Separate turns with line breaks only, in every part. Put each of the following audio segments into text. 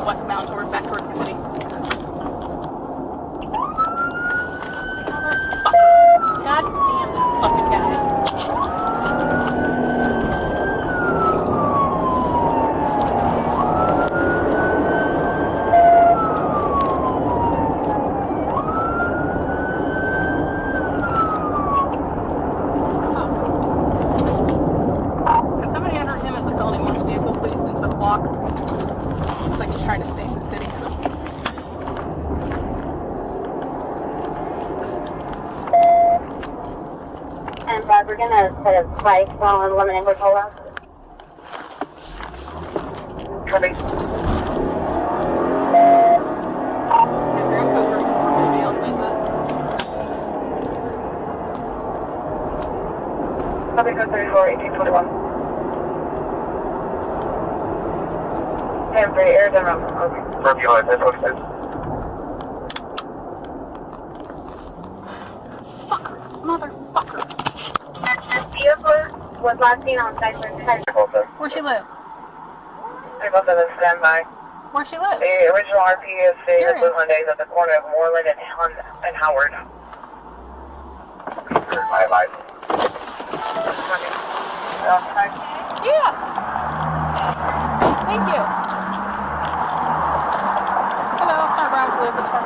westbound back towards the city. God damn that fucking guy. Trying to stay in the city.
And Bob, we're gonna put a flight while I'm limiting hotel room. Coming.
Nobody else needs that.
Copy code 34-1821. And for Arizona. Okay. From you, that's what it says.
Fucker. Motherfucker.
Vehicle was last seen on site for 10.
Where'd she live?
317 standby.
Where'd she live?
The original RP is the Blue Hyundai at the corner of Moreland and Howard. My life.
Yeah. Thank you. Hello, sorry Brown, live this far.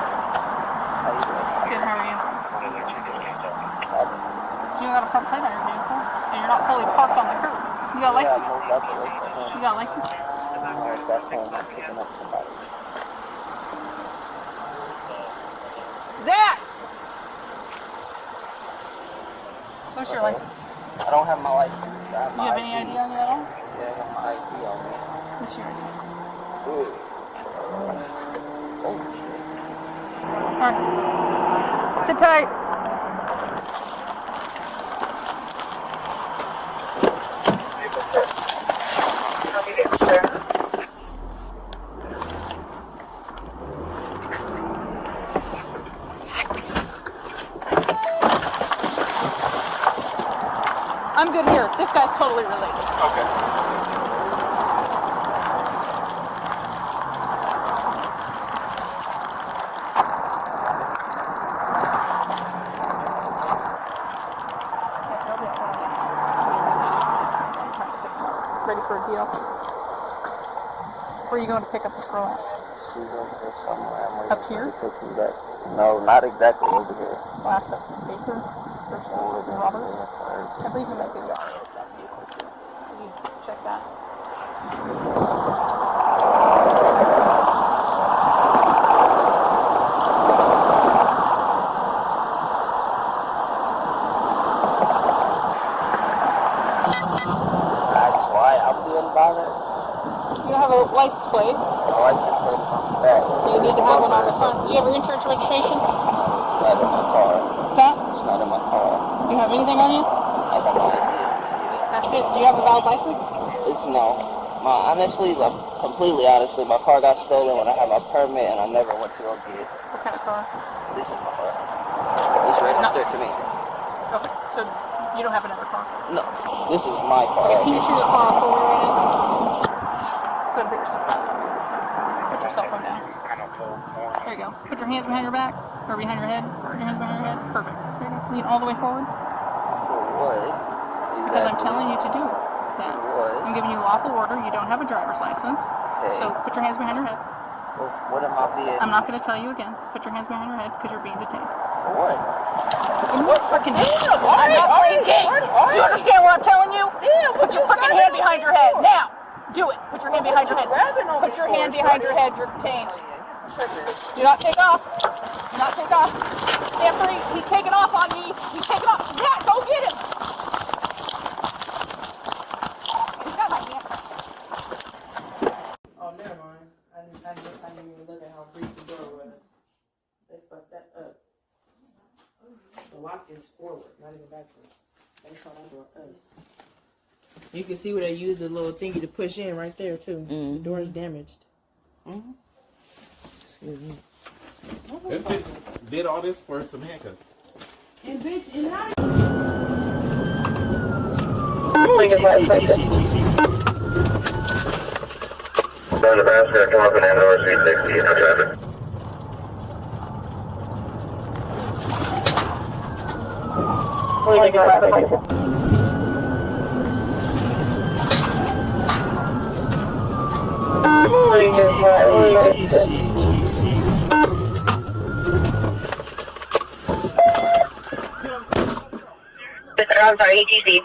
Good, how are you? You got a front plate on your vehicle, and you're not fully parked on the curb. You got a license? You got a license? Zach! What's your license?
I don't have my license.
Do you have any ID on you at all?
Yeah, I have my ID on me.
What's your ID?
Ooh. Holy shit.
Alright. Sit tight. I'm good here. This guy's totally related.
Okay.
Ready for a deal. Where are you going to pick up this girl at?
She's over here somewhere.
Up here?
It takes me back. No, not exactly over here.
Last up Baker. First up Robert. I believe you might be there. Can you check that?
That's why I'm being bothered.
You don't have a license plate.
The license plate is on the back.
You need to have one on the front. Do you have your insurance registration?
It's not in my car.
What's that?
It's not in my car.
Do you have anything on you?
I got my ID.
That's it. Do you have a valid license?
It's no. Completely honestly, my car got stolen when I had my permit and I never went to go get it.
What kind of car?
This is my car. It's registered to me.
Okay, so you don't have another car?
No, this is my car.
Okay, can you shoot the car off over right now? Put your cell phone down. There you go. Put your hands behind your back, or behind your head. Put your hands behind your head. Perfect. There you go. Lean all the way forward.
For what?
Because I'm telling you to do that.
What?
I'm giving you a lawful order. You don't have a driver's license.
Okay.
So put your hands behind your head.
Well, what am I being?
I'm not going to tell you again. Put your hands behind your head because you're being detained.
For what?
What fucking I'm not playing games. Do you understand what I'm telling you?
Yeah,
put your fucking hand behind your head. Now! Do it. Put your hand behind your head. Put your hand behind your head. You're detained. Do not take off. Do not take off. Stand free. He's taking off on me. He's taking off. Yeah, go get him. He's got my hand.
Oh, never mind. I didn't even look at how brief the door was. They fucked that up. The lock is forward, not even backwards. They saw that door up. You can see where they used the little thingy to push in right there, too.
Mm-hmm.
The door's damaged.
Mm-hmm.
Excuse me.
This bitch did all this for some handcuffs.
And bitch, and how
Southbound Nebraska, come up and hand over speed 60, no traffic.
Where you go?
I'm sorry, ETC.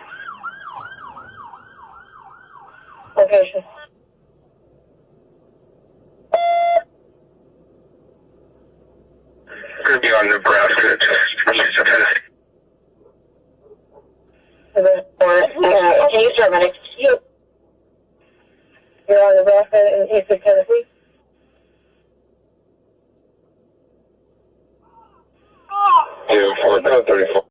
Location. Gonna be on Nebraska, just Tennessee. Can you start my next? You're on Nebraska in East Tennessee? Yeah, 434.